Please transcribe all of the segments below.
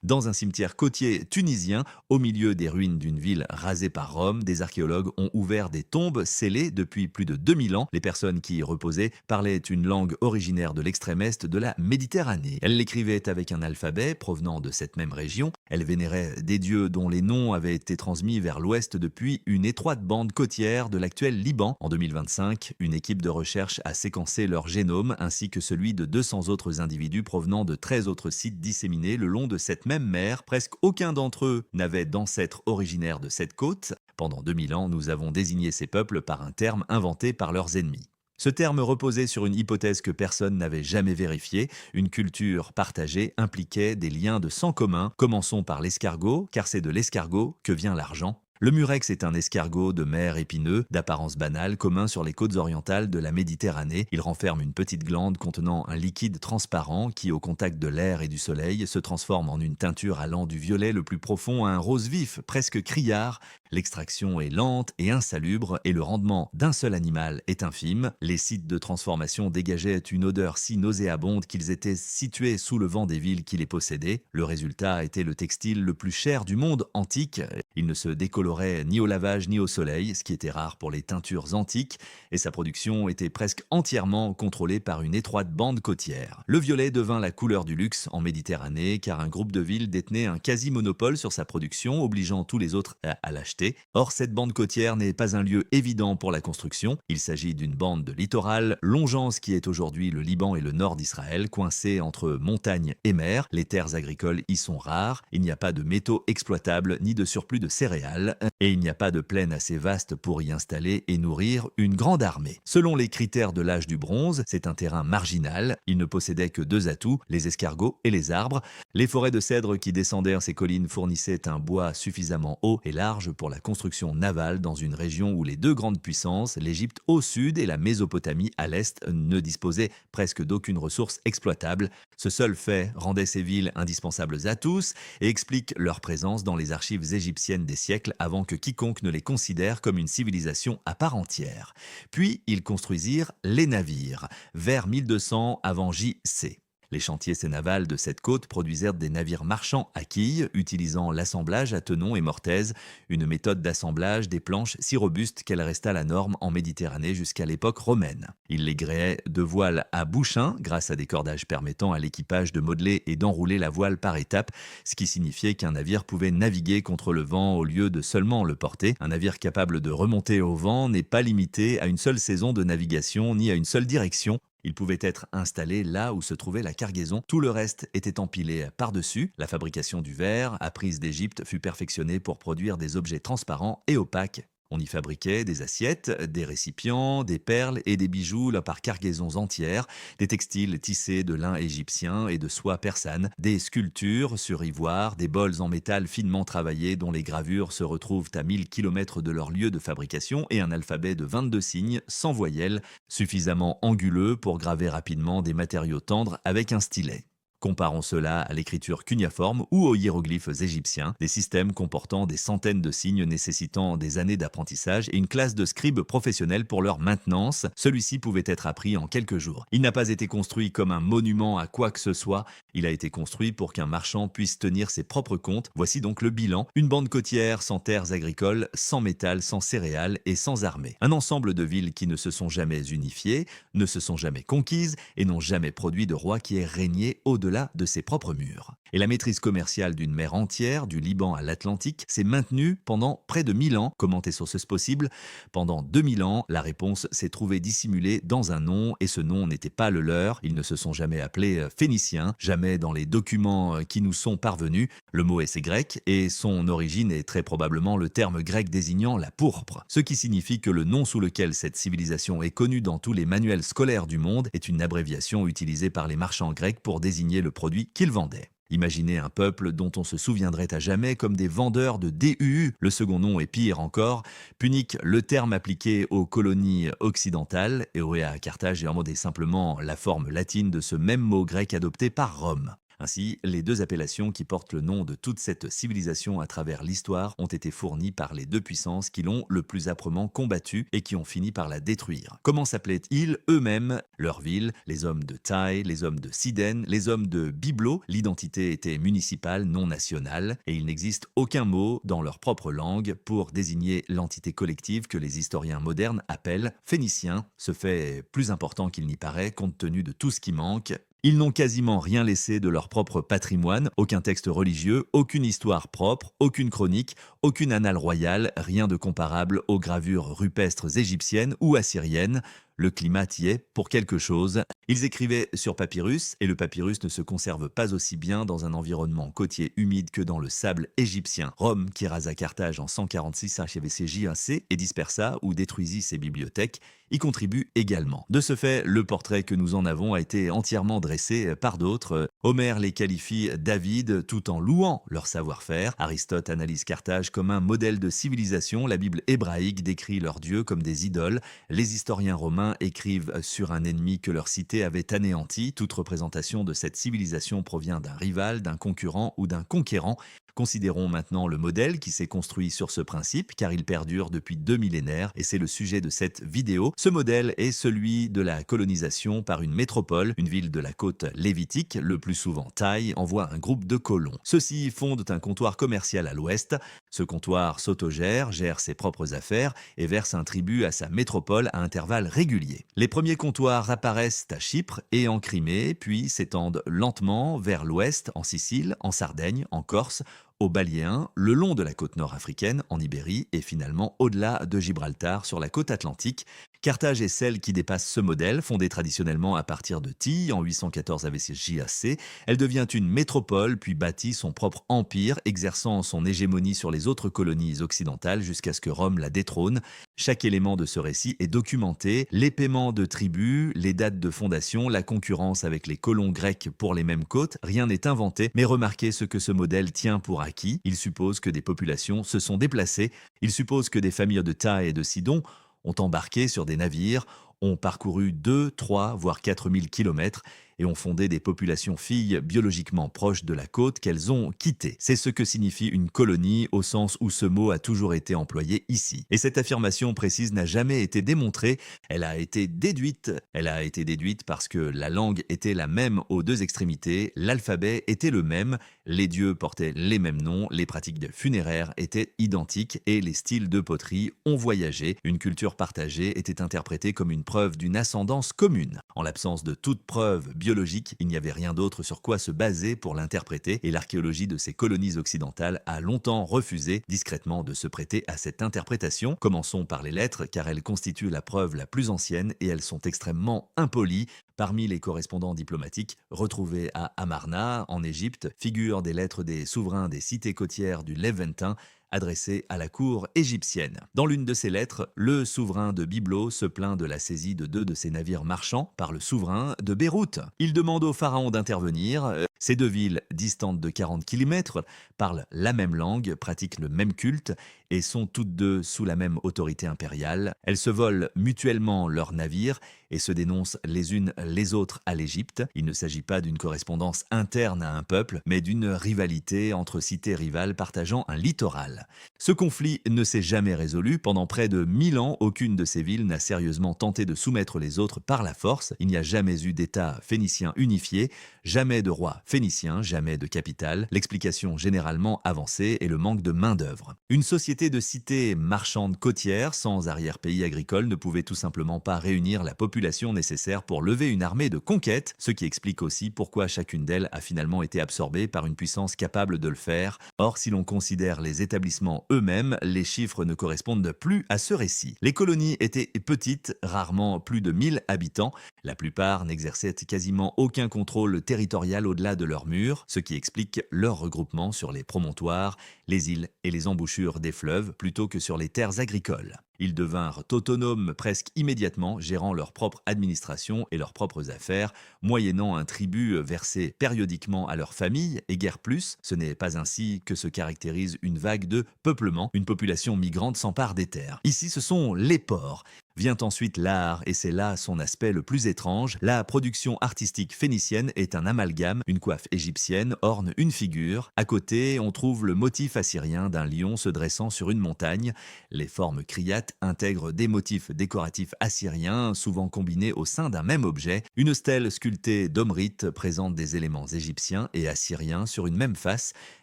Dans un cimetière côtier tunisien, au milieu des ruines d'une ville rasée par Rome, des archéologues ont ouvert des tombes scellées depuis plus de 2000 ans. Les personnes qui y reposaient parlaient une langue originaire de l'extrême est de la Méditerranée. Elles l'écrivaient avec un alphabet provenant de cette même région. Elles vénéraient des dieux dont les noms avaient été transmis vers l'ouest depuis une étroite bande côtière de l'actuel Liban. En 2025, une équipe de recherche a séquencé leur génome ainsi que celui de 200 autres individus provenant de 13 autres sites disséminés le long de cette même mer. Presque aucun d'entre eux n'avait d'ancêtres originaires de cette côte. Pendant 2000 ans, nous avons désigné ces peuples par un terme inventé par leurs ennemis. Ce terme reposait sur une hypothèse que personne n'avait jamais vérifiée. Une culture partagée impliquait des liens de sang commun. Commençons par l'escargot, car c'est de l'escargot que vient l'argent. Le murex est un escargot de mer épineux, d'apparence banale, commun sur les côtes orientales de la Méditerranée. Il renferme une petite glande contenant un liquide transparent qui, au contact de l'air et du soleil, se transforme en une teinture allant du violet le plus profond à un rose vif, presque criard. L'extraction est lente et insalubre et le rendement d'un seul animal est infime. Les sites de transformation dégageaient une odeur si nauséabonde qu'ils étaient situés sous le vent des villes qui les possédaient. Le résultat était le textile le plus cher du monde antique. Il ne se décolorait ni au lavage ni au soleil, ce qui était rare pour les teintures antiques, et sa production était presque entièrement contrôlée par une étroite bande côtière. Le violet devint la couleur du luxe en Méditerranée, car un groupe de villes détenait un quasi-monopole sur sa production, obligeant tous les autres à l'acheter. Or, cette bande côtière n'est pas un lieu évident pour la construction. Il s'agit d'une bande de littoral longeant ce qui est aujourd'hui le Liban et le nord d'Israël, coincée entre montagne et mer. Les terres agricoles y sont rares, il n'y a pas de métaux exploitables ni de surplus de céréales, et il n'y a pas de plaine assez vaste pour y installer et nourrir une grande armée. Selon les critères de l'âge du bronze, c'est un terrain marginal. Il ne possédait que deux atouts, les escargots et les arbres. Les forêts de cèdres qui descendaient ces collines fournissaient un bois suffisamment haut et large pour la construction navale dans une région où les deux grandes puissances, l'Égypte au sud et la Mésopotamie à l'est, ne disposaient presque d'aucune ressource exploitable. Ce seul fait rendait ces villes indispensables à tous et explique leur présence dans les archives égyptiennes des siècles avant que quiconque ne les considère comme une civilisation à part entière. Puis ils construisirent les navires, vers 1200 avant J.C. Les chantiers navals de cette côte produisirent des navires marchands à quilles, utilisant l'assemblage à tenons et mortaises, une méthode d'assemblage des planches si robuste qu'elle resta la norme en Méditerranée jusqu'à l'époque romaine. Ils les gréaient de voiles à bouchins, grâce à des cordages permettant à l'équipage de modeler et d'enrouler la voile par étapes, ce qui signifiait qu'un navire pouvait naviguer contre le vent au lieu de seulement le porter. Un navire capable de remonter au vent n'est pas limité à une seule saison de navigation ni à une seule direction. Il pouvait être installé là où se trouvait la cargaison. Tout le reste était empilé par-dessus. La fabrication du verre, apprise d'Égypte, fut perfectionnée pour produire des objets transparents et opaques. On y fabriquait des assiettes, des récipients, des perles et des bijoux là par cargaisons entières, des textiles tissés de lin égyptien et de soie persane, des sculptures sur ivoire, des bols en métal finement travaillés dont les gravures se retrouvent à 1000 km de leur lieu de fabrication et un alphabet de 22 signes sans voyelles, suffisamment anguleux pour graver rapidement des matériaux tendres avec un stylet. Comparons cela à l'écriture cuneiforme ou aux hiéroglyphes égyptiens, des systèmes comportant des centaines de signes nécessitant des années d'apprentissage et une classe de scribes professionnels pour leur maintenance. Celui-ci pouvait être appris en quelques jours. Il n'a pas été construit comme un monument à quoi que ce soit, il a été construit pour qu'un marchand puisse tenir ses propres comptes. Voici donc le bilan, une bande côtière sans terres agricoles, sans métal, sans céréales et sans armée. Un ensemble de villes qui ne se sont jamais unifiées, ne se sont jamais conquises et n'ont jamais produit de roi qui ait régné au-delà de ses propres murs. Et la maîtrise commerciale d'une mer entière, du Liban à l'Atlantique, s'est maintenue pendant près de 1000 ans. Comment est-ce possible? Pendant 2000 ans, la réponse s'est trouvée dissimulée dans un nom, et ce nom n'était pas le leur. Ils ne se sont jamais appelés Phéniciens, jamais dans les documents qui nous sont parvenus. Le mot est grec, et son origine est très probablement le terme grec désignant la pourpre, ce qui signifie que le nom sous lequel cette civilisation est connue dans tous les manuels scolaires du monde est une abréviation utilisée par les marchands grecs pour désigner le produit qu'ils vendaient. Imaginez un peuple dont on se souviendrait à jamais comme des vendeurs de DUU. Le second nom est pire encore. Punique, le terme appliqué aux colonies occidentales, et à Carthage et en mode est simplement la forme latine de ce même mot grec adopté par Rome. Ainsi, les deux appellations qui portent le nom de toute cette civilisation à travers l'histoire ont été fournies par les deux puissances qui l'ont le plus âprement combattue et qui ont fini par la détruire. Comment s'appelaient-ils eux-mêmes? Leur ville, les hommes de Tai, les hommes de Siden, les hommes de Byblo, l'identité était municipale, non nationale, et il n'existe aucun mot dans leur propre langue pour désigner l'entité collective que les historiens modernes appellent Phéniciens. Ce fait est plus important qu'il n'y paraît compte tenu de tout ce qui manque. Ils n'ont quasiment rien laissé de leur propre patrimoine, aucun texte religieux, aucune histoire propre, aucune chronique, aucune annale royale, rien de comparable aux gravures rupestres égyptiennes ou assyriennes. Le climat y est pour quelque chose. Ils écrivaient sur papyrus, et le papyrus ne se conserve pas aussi bien dans un environnement côtier humide que dans le sable égyptien. Rome, qui rasa Carthage en 146 HVCJAC et dispersa ou détruisit ses bibliothèques, y contribue également. De ce fait, le portrait que nous en avons a été entièrement dressé par d'autres. Homère les qualifie d'Avides tout en louant leur savoir-faire. Aristote analyse Carthage comme un modèle de civilisation. La Bible hébraïque décrit leurs dieux comme des idoles. Les historiens romains écrivent sur un ennemi que leur cité avait anéanti. Toute représentation de cette civilisation provient d'un rival, d'un concurrent ou d'un conquérant. Considérons maintenant le modèle qui s'est construit sur ce principe, car il perdure depuis 2 millénaires, et c'est le sujet de cette vidéo. Ce modèle est celui de la colonisation par une métropole, une ville de la côte lévitique, le plus souvent Tai, envoie un groupe de colons. Ceux-ci fondent un comptoir commercial à l'ouest. Ce comptoir s'autogère, gère ses propres affaires et verse un tribut à sa métropole à intervalles réguliers. Les premiers comptoirs apparaissent à Chypre et en Crimée, puis s'étendent lentement vers l'ouest, en Sicile, en Sardaigne, en Corse, au Baléen, le long de la côte nord-africaine, en Ibérie, et finalement au-delà de Gibraltar, sur la côte atlantique. Carthage est celle qui dépasse ce modèle, fondée traditionnellement à partir de Ty en 814 AVC-JAC. Elle devient une métropole, puis bâtit son propre empire, exerçant son hégémonie sur les autres colonies occidentales jusqu'à ce que Rome la détrône. Chaque élément de ce récit est documenté, les paiements de tribut, les dates de fondation, la concurrence avec les colons grecs pour les mêmes côtes, rien n'est inventé, mais remarquez ce que ce modèle tient pour acquis. Il suppose que des populations se sont déplacées, il suppose que des familles de Tai et de Sidon ont embarqué sur des navires, ont parcouru 2, 3, voire 4000 kilomètres et ont fondé des populations filles biologiquement proches de la côte qu'elles ont quittées. C'est ce que signifie une colonie au sens où ce mot a toujours été employé ici. Et cette affirmation précise n'a jamais été démontrée, elle a été déduite. Elle a été déduite parce que la langue était la même aux deux extrémités, l'alphabet était le même, les dieux portaient les mêmes noms, les pratiques funéraires étaient identiques et les styles de poterie ont voyagé. Une culture partagée était interprétée comme une preuve d'une ascendance commune. En l'absence de toute preuve biologique, il n'y avait rien d'autre sur quoi se baser pour l'interpréter et l'archéologie de ces colonies occidentales a longtemps refusé discrètement de se prêter à cette interprétation. Commençons par les lettres car elles constituent la preuve la plus ancienne et elles sont extrêmement impolies. Parmi les correspondants diplomatiques retrouvés à Amarna, en Égypte, figurent des lettres des souverains des cités côtières du Leventin adressées à la cour égyptienne. Dans l'une de ces lettres, le souverain de Byblo se plaint de la saisie de 2 de ses navires marchands par le souverain de Beyrouth. Il demande au pharaon d'intervenir. Ces deux villes, distantes de 40 km, parlent la même langue, pratiquent le même culte et sont toutes deux sous la même autorité impériale. Elles se volent mutuellement leurs navires et se dénoncent les unes les autres à l'Égypte. Il ne s'agit pas d'une correspondance interne à un peuple, mais d'une rivalité entre cités rivales partageant un littoral. Ce conflit ne s'est jamais résolu. Pendant près de 1000 ans, aucune de ces villes n'a sérieusement tenté de soumettre les autres par la force. Il n'y a jamais eu d'État phénicien unifié, jamais de roi phénicien, jamais de capitale. L'explication généralement avancée est le manque de main-d'œuvre. Une société de cités marchandes côtières, sans arrière-pays agricole, ne pouvait tout simplement pas réunir la population nécessaire pour lever une armée de conquête, ce qui explique aussi pourquoi chacune d'elles a finalement été absorbée par une puissance capable de le faire. Or, si l'on considère les établissements eux-mêmes, les chiffres ne correspondent plus à ce récit. Les colonies étaient petites, rarement plus de 1000 habitants. La plupart n'exerçaient quasiment aucun contrôle territorial au-delà de leurs murs, ce qui explique leur regroupement sur les promontoires, les îles et les embouchures des fleuves plutôt que sur les terres agricoles. Ils devinrent autonomes presque immédiatement, gérant leur propre administration et leurs propres affaires, moyennant un tribut versé périodiquement à leur famille, et guère plus. Ce n'est pas ainsi que se caractérise une vague de peuplement. Une population migrante s'empare des terres. Ici, ce sont les ports. Vient ensuite l'art, et c'est là son aspect le plus étrange. La production artistique phénicienne est un amalgame. Une coiffe égyptienne orne une figure. À côté, on trouve le motif assyrien d'un lion se dressant sur une montagne. Les formes criates intègrent des motifs décoratifs assyriens, souvent combinés au sein d'un même objet. Une stèle sculptée d'Omrite présente des éléments égyptiens et assyriens sur une même face.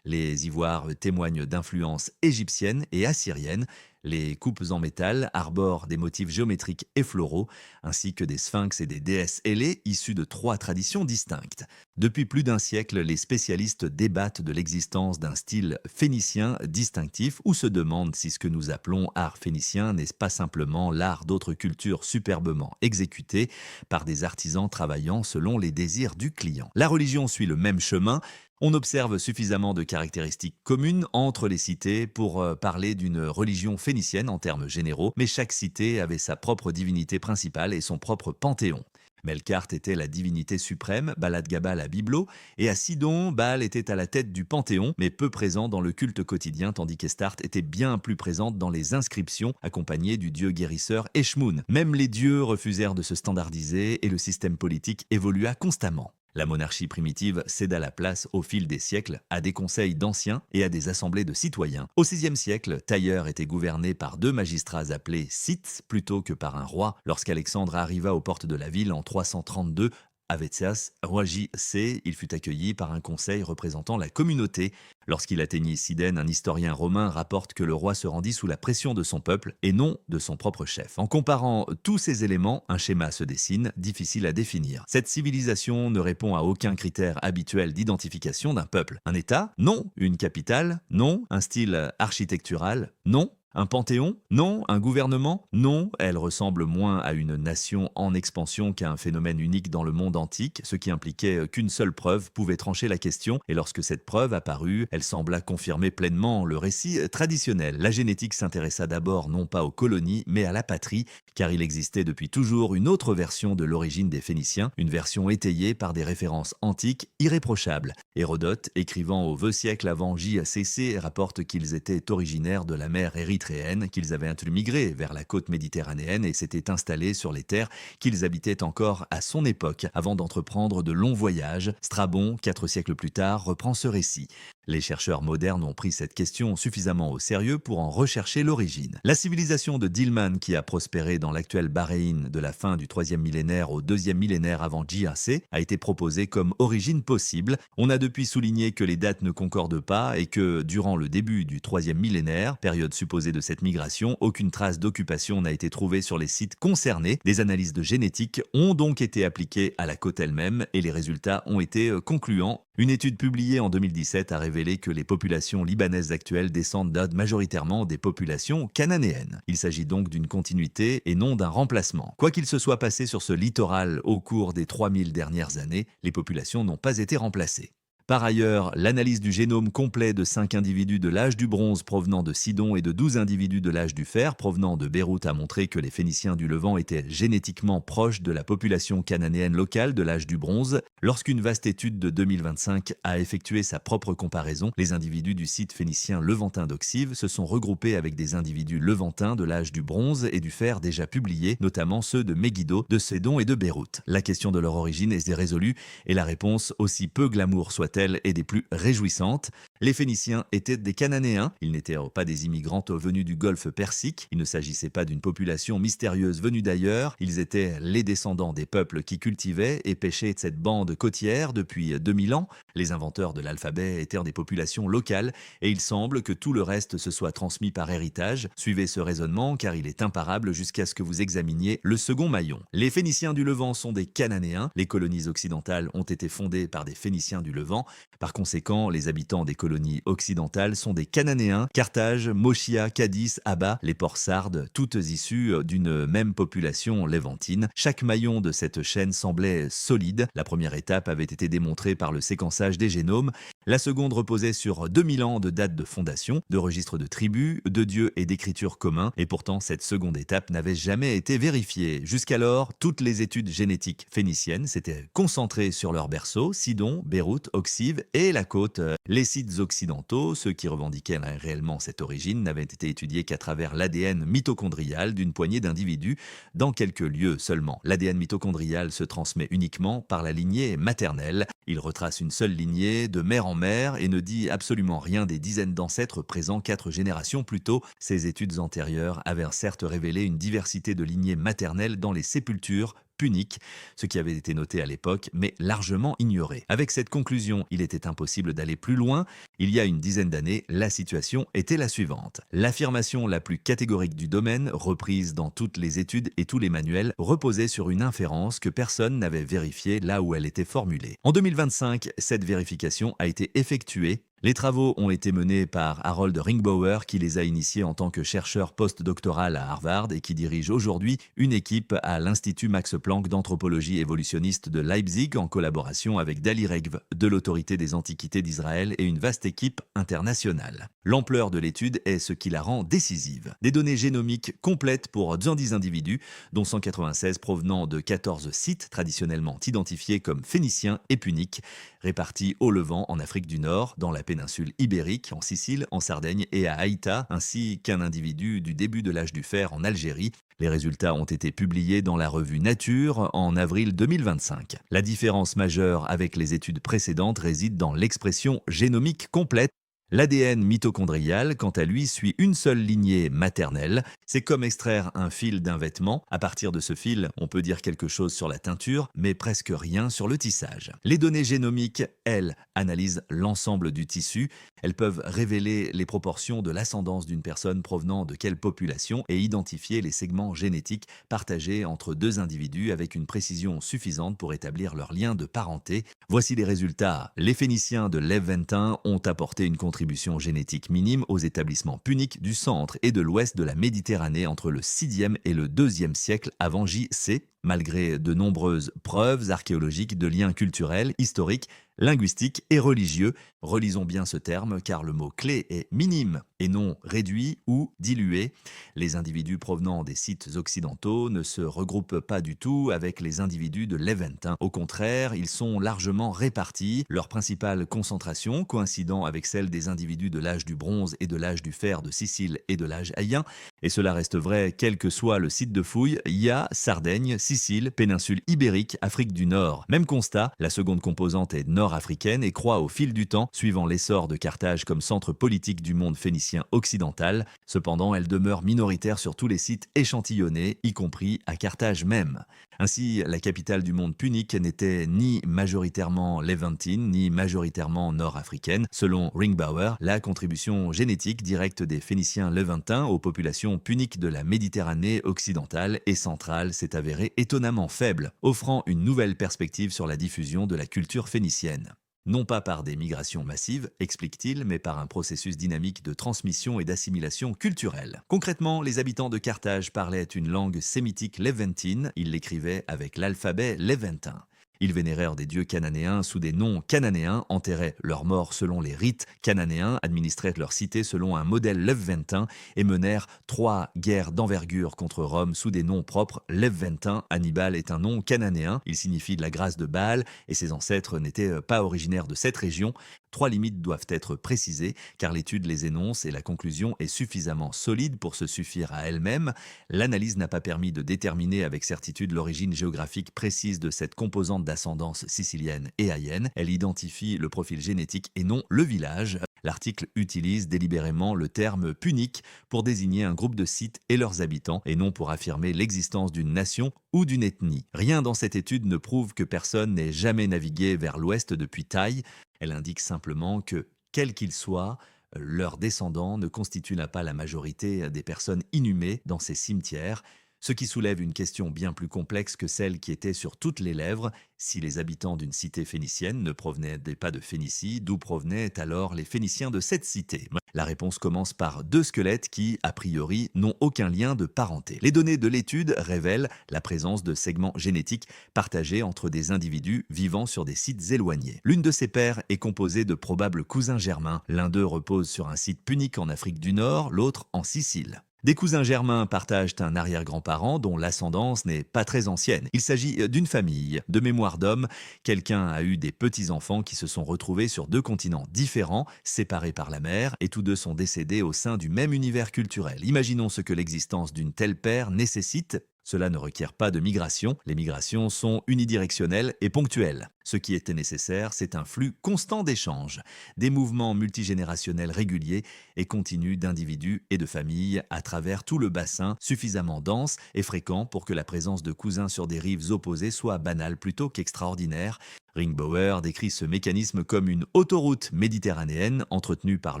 Les ivoires témoignent d'influences égyptiennes et assyriennes. Les coupes en métal arborent des motifs géométriques et floraux, ainsi que des sphinx et des déesses ailées issues de 3 traditions distinctes. Depuis plus d'un siècle, les spécialistes débattent de l'existence d'un style phénicien distinctif ou se demandent si ce que nous appelons art phénicien n'est pas simplement l'art d'autres cultures superbement exécuté par des artisans travaillant selon les désirs du client. La religion suit le même chemin. On observe suffisamment de caractéristiques communes entre les cités pour parler d'une religion phénicienne en termes généraux, mais chaque cité avait sa propre divinité principale et son propre panthéon. Melkart était la divinité suprême, Balad-Gabal à Byblo, et à Sidon, Baal était à la tête du panthéon, mais peu présent dans le culte quotidien, tandis qu'Estarte était bien plus présente dans les inscriptions, accompagnée du dieu guérisseur Eshmoun. Même les dieux refusèrent de se standardiser et le système politique évolua constamment. La monarchie primitive céda la place au fil des siècles à des conseils d'anciens et à des assemblées de citoyens. Au VIe siècle, Tyre était gouverné par 2 magistrats appelés Scythes plutôt que par un roi. Lorsqu'Alexandre arriva aux portes de la ville en 332, Avétias, roi J.C., il fut accueilli par un conseil représentant la communauté. Lorsqu'il atteignit Sidène, un historien romain rapporte que le roi se rendit sous la pression de son peuple et non de son propre chef. En comparant tous ces éléments, un schéma se dessine, difficile à définir. Cette civilisation ne répond à aucun critère habituel d'identification d'un peuple. Un État? Non. Une capitale? Non. Un style architectural? Non. Un panthéon? Non. Un gouvernement? Non. Elle ressemble moins à une nation en expansion qu'à un phénomène unique dans le monde antique, ce qui impliquait qu'une seule preuve pouvait trancher la question, et lorsque cette preuve apparut, elle sembla confirmer pleinement le récit traditionnel. La génétique s'intéressa d'abord non pas aux colonies, mais à la patrie, car il existait depuis toujours une autre version de l'origine des Phéniciens, une version étayée par des références antiques irréprochables. Hérodote, écrivant au 2 siècles avant J.C., rapporte qu'ils étaient originaires de la mer Érythréenne, qu'ils avaient migré vers la côte méditerranéenne et s'étaient installés sur les terres qu'ils habitaient encore à son époque, avant d'entreprendre de longs voyages. Strabon, 4 siècles plus tard, reprend ce récit. Les chercheurs modernes ont pris cette question suffisamment au sérieux pour en rechercher l'origine. La civilisation de Dilmun, qui a prospéré dans l'actuel Bahreïn de la fin du 3e millénaire au 2e millénaire avant J.A.C., a été proposée comme origine possible. On a depuis souligné que les dates ne concordent pas et que, durant le début du 3e millénaire, période supposée de cette migration, aucune trace d'occupation n'a été trouvée sur les sites concernés. Des analyses de génétique ont donc été appliquées à la côte elle-même et les résultats ont été concluants. Une étude publiée en 2017 a révélé que les populations libanaises actuelles descendent majoritairement des populations cananéennes. Il s'agit donc d'une continuité et non d'un remplacement. Quoi qu'il se soit passé sur ce littoral au cours des 3000 dernières années, les populations n'ont pas été remplacées. Par ailleurs, l'analyse du génome complet de 5 individus de l'âge du bronze provenant de Sidon et de 12 individus de l'âge du fer provenant de Beyrouth a montré que les Phéniciens du Levant étaient génétiquement proches de la population cananéenne locale de l'âge du bronze. Lorsqu'une vaste étude de 2025 a effectué sa propre comparaison, les individus du site phénicien levantin d'Oxive se sont regroupés avec des individus levantins de l'âge du bronze et du fer déjà publiés, notamment ceux de Megiddo, de Sidon et de Beyrouth. La question de leur origine est résolue et la réponse, aussi peu glamour soit et des plus réjouissantes. Les Phéniciens étaient des Cananéens, ils n'étaient pas des immigrants venus du golfe Persique, il ne s'agissait pas d'une population mystérieuse venue d'ailleurs, ils étaient les descendants des peuples qui cultivaient et pêchaient cette bande côtière depuis 2000 ans. Les inventeurs de l'alphabet étaient des populations locales et il semble que tout le reste se soit transmis par héritage. Suivez ce raisonnement car il est imparable jusqu'à ce que vous examiniez le second maillon. Les Phéniciens du Levant sont des Cananéens, les colonies occidentales ont été fondées par des Phéniciens du Levant. Par conséquent, les habitants des colonies occidentales sont des Cananéens, Carthage, Moschia, Cadis, Abba, les ports sardes, toutes issues d'une même population lévantine. Chaque maillon de cette chaîne semblait solide. La première étape avait été démontrée par le séquençage des génomes. La seconde reposait sur 2000 ans de date de fondation, de registres de tribus, de dieux et d'écritures communs, et pourtant cette seconde étape n'avait jamais été vérifiée. Jusqu'alors, toutes les études génétiques phéniciennes s'étaient concentrées sur leur berceau, Sidon, Beyrouth, Oxive et la côte. Les sites occidentaux, ceux qui revendiquaient réellement cette origine, n'avaient été étudiés qu'à travers l'ADN mitochondrial d'une poignée d'individus dans quelques lieux seulement. L'ADN mitochondrial se transmet uniquement par la lignée maternelle. Il retrace une seule lignée de mère en mère et ne dit absolument rien des dizaines d'ancêtres présents 4 générations plus tôt. Ces études antérieures avaient certes révélé une diversité de lignées maternelles dans les sépultures puniques, ce qui avait été noté à l'époque, mais largement ignoré. Avec cette conclusion, il était impossible d'aller plus loin. Il y a une dizaine d'années, la situation était la suivante. L'affirmation la plus catégorique du domaine, reprise dans toutes les études et tous les manuels, reposait sur une inférence que personne n'avait vérifiée là où elle était formulée. En 2025, cette vérification a été effectuée. Les travaux ont été menés par Harold Ringbauer, qui les a initiés en tant que chercheur postdoctoral à Harvard et qui dirige aujourd'hui une équipe à l'Institut Max Planck d'anthropologie évolutionniste de Leipzig en collaboration avec Dali Regv de l'Autorité des Antiquités d'Israël et une vaste équipe internationale. L'ampleur de l'étude est ce qui la rend décisive. Des données génomiques complètes pour 210 individus, dont 196 provenant de 14 sites traditionnellement identifiés comme phéniciens et puniques, répartis au Levant, en Afrique du Nord, dans la péninsule ibérique, en Sicile, en Sardaigne et à Haïta, ainsi qu'un individu du début de l'âge du fer en Algérie. Les résultats ont été publiés dans la revue Nature en avril 2025. La différence majeure avec les études précédentes réside dans l'expression génomique complète. L'ADN mitochondrial, quant à lui, suit une seule lignée maternelle. C'est comme extraire un fil d'un vêtement. À partir de ce fil, on peut dire quelque chose sur la teinture, mais presque rien sur le tissage. Les données génomiques, elles, analysent l'ensemble du tissu. Elles peuvent révéler les proportions de l'ascendance d'une personne provenant de quelle population et identifier les segments génétiques partagés entre deux individus avec une précision suffisante pour établir leur lien de parenté. Voici les résultats. Les Phéniciens de Levventin ont apporté une contribution génétique minime aux établissements puniques du centre et de l'ouest de la Méditerranée entre le 6e et le 2e siècle avant J.C., malgré de nombreuses preuves archéologiques de liens culturels, historiques, linguistiques et religieux. Relisons bien ce terme car le mot clé est minime et non réduit ou dilué. Les individus provenant des sites occidentaux ne se regroupent pas du tout avec les individus de Levventin. Au contraire, ils sont largement répartis, leur principale concentration coïncidant avec celle des individus de l'âge du bronze et de l'âge du fer de Sicile et de l'âge haïen. Et cela reste vrai quel que soit le site de fouille, il y a Sardaigne, Sicile, péninsule ibérique, Afrique du Nord. Même constat, la seconde composante est nord-africaine et croît au fil du temps, suivant l'essor de Carthage comme centre politique du monde phénicien occidental. Cependant, elle demeure minoritaire sur tous les sites échantillonnés, y compris à Carthage même. Ainsi, la capitale du monde punique n'était ni majoritairement levantine, ni majoritairement nord-africaine. Selon Ringbauer, la contribution génétique directe des Phéniciens levantins aux populations puniques de la Méditerranée occidentale et centrale s'est avérée étonnamment faible, offrant une nouvelle perspective sur la diffusion de la culture phénicienne. Non pas par des migrations massives, explique-t-il, mais par un processus dynamique de transmission et d'assimilation culturelle. Concrètement, les habitants de Carthage parlaient une langue sémitique levantine, ils l'écrivaient avec l'alphabet levantin. Ils vénérèrent des dieux cananéens sous des noms cananéens, enterraient leurs morts selon les rites cananéens, administraient leurs cités selon un modèle levventin et menèrent 3 guerres d'envergure contre Rome sous des noms propres levventins. Hannibal est un nom cananéen, il signifie de la grâce de Baal et ses ancêtres n'étaient pas originaires de cette région. 3 limites doivent être précisées car l'étude les énonce et la conclusion est suffisamment solide pour se suffire à elle-même. L'analyse n'a pas permis de déterminer avec certitude l'origine géographique précise de cette composante d'ascendance sicilienne et haïenne. Elle identifie le profil génétique et non le village. L'article utilise délibérément le terme punique pour désigner un groupe de sites et leurs habitants et non pour affirmer l'existence d'une nation ou d'une ethnie. Rien dans cette étude ne prouve que personne n'ait jamais navigué vers l'ouest depuis Taï. Elle indique simplement que, quels qu'ils soient, leurs descendants ne constituent pas la majorité des personnes inhumées dans ces cimetières. ce qui soulève une question bien plus complexe que celle qui était sur toutes les lèvres. Si les habitants d'une cité phénicienne ne provenaient pas de Phénicie, d'où provenaient alors les Phéniciens de cette cité? La réponse commence par deux squelettes qui, a priori, n'ont aucun lien de parenté. Les données de l'étude révèlent la présence de segments génétiques partagés entre des individus vivant sur des sites éloignés. L'une de ces paires est composée de probables cousins germains. L'un d'eux repose sur un site punique en Afrique du Nord, l'autre en Sicile. Des cousins germains partagent un arrière-grand-parent dont l'ascendance n'est pas très ancienne. Il s'agit d'une famille. De mémoire d'homme, quelqu'un a eu des petits-enfants qui se sont retrouvés sur deux continents différents, séparés par la mer, et tous deux sont décédés au sein du même univers culturel. Imaginons ce que l'existence d'une telle paire nécessite. Cela ne requiert pas de migration. Les migrations sont unidirectionnelles et ponctuelles. Ce qui était nécessaire, c'est un flux constant d'échanges, des mouvements multigénérationnels réguliers et continus d'individus et de familles à travers tout le bassin, suffisamment dense et fréquent pour que la présence de cousins sur des rives opposées soit banale plutôt qu'extraordinaire. Ringbauer décrit ce mécanisme comme une autoroute méditerranéenne entretenue par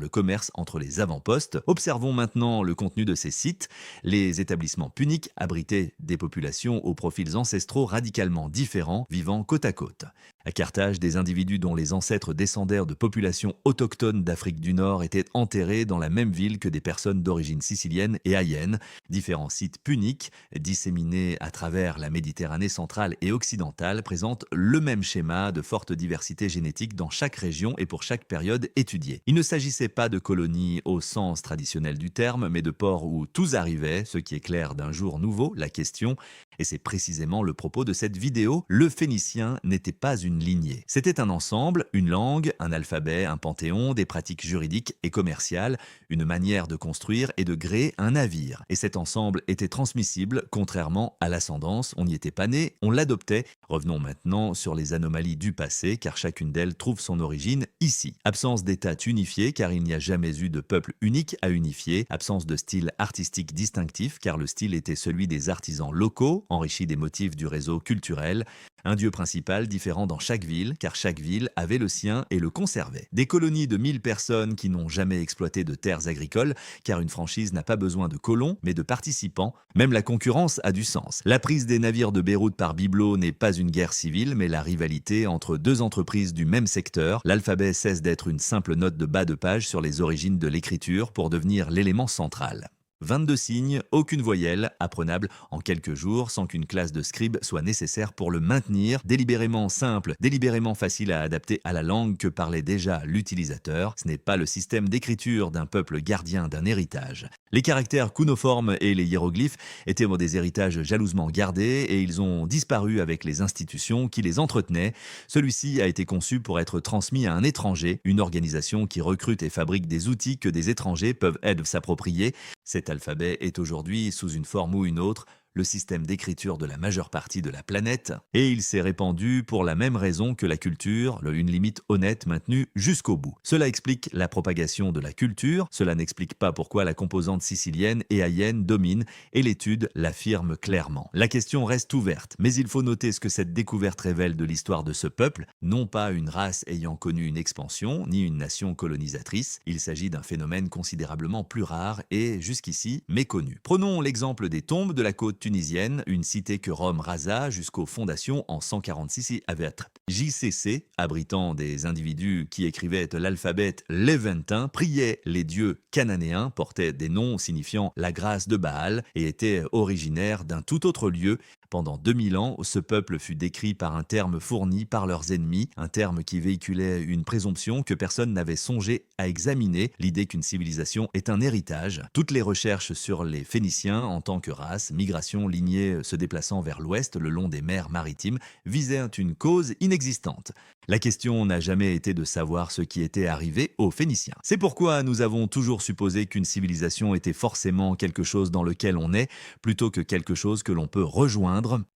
le commerce entre les avant-postes. Observons maintenant le contenu de ces sites. Les établissements puniques abritaient des populations aux profils ancestraux radicalement différents, vivant côte à côte. À Carthage, des individus dont les ancêtres descendèrent de populations autochtones d'Afrique du Nord étaient enterrés dans la même ville que des personnes d'origine sicilienne et haïenne. Différents sites puniques, disséminés à travers la Méditerranée centrale et occidentale, présentent le même schéma de forte diversité génétique dans chaque région et pour chaque période étudiée. Il ne s'agissait pas de colonies au sens traditionnel du terme, mais de ports où tous arrivaient, ce qui éclaire d'un jour nouveau la question. Et c'est précisément le propos de cette vidéo. Le phénicien n'était pas une lignée. C'était un ensemble, une langue, un alphabet, un panthéon, des pratiques juridiques et commerciales, une manière de construire et de gréer un navire. Et cet ensemble était transmissible, contrairement à l'ascendance. On n'y était pas né, on l'adoptait. Revenons maintenant sur les anomalies du passé, car chacune d'elles trouve son origine ici. Absence d'État unifié, car il n'y a jamais eu de peuple unique à unifier. Absence de style artistique distinctif, car le style était celui des artisans locaux, enrichi des motifs du réseau culturel. Un dieu principal différent dans chaque ville, car chaque ville avait le sien et le conservait. Des colonies de 1000 personnes qui n'ont jamais exploité de terres agricoles, car une franchise n'a pas besoin de colons, mais de participants. Même la concurrence a du sens. La prise des navires de Beyrouth par Biblo n'est pas une guerre civile, mais la rivalité entre deux entreprises du même secteur. L'alphabet cesse d'être une simple note de bas de page sur les origines de l'écriture pour devenir l'élément central. 22 signes, aucune voyelle, apprenable en quelques jours sans qu'une classe de scribes soit nécessaire pour le maintenir, délibérément simple, délibérément facile à adapter à la langue que parlait déjà l'utilisateur. Ce n'est pas le système d'écriture d'un peuple gardien d'un héritage. Les caractères cunoformes et les hiéroglyphes étaient des héritages jalousement gardés et ils ont disparu avec les institutions qui les entretenaient. Celui-ci a été conçu pour être transmis à un étranger, une organisation qui recrute et fabrique des outils que des étrangers peuvent s'approprier. Cet alphabet est aujourd'hui, sous une forme ou une autre, le système d'écriture de la majeure partie de la planète, et il s'est répandu pour la même raison que la culture, une limite honnête maintenue jusqu'au bout. Cela explique la propagation de la culture, cela n'explique pas pourquoi la composante sicilienne et haïenne domine, et l'étude l'affirme clairement. La question reste ouverte, mais il faut noter ce que cette découverte révèle de l'histoire de ce peuple, non pas une race ayant connu une expansion, ni une nation colonisatrice, il s'agit d'un phénomène considérablement plus rare et, jusqu'ici, méconnu. Prenons l'exemple des tombes de la côte tunisienne, une cité que Rome rasa jusqu'aux fondations en 146 avec JCC, abritant des individus qui écrivaient l'alphabet léventin, priaient les dieux cananéens, portaient des noms signifiant la grâce de Baal et étaient originaires d'un tout autre lieu. Pendant 2000 ans, ce peuple fut décrit par un terme fourni par leurs ennemis, un terme qui véhiculait une présomption que personne n'avait songé à examiner, l'idée qu'une civilisation est un héritage. Toutes les recherches sur les Phéniciens en tant que race, migration, lignée se déplaçant vers l'ouest le long des mers maritimes, visaient une cause inexistante. La question n'a jamais été de savoir ce qui était arrivé aux Phéniciens. C'est pourquoi nous avons toujours supposé qu'une civilisation était forcément quelque chose dans lequel on est, plutôt que quelque chose que l'on peut rejoindre.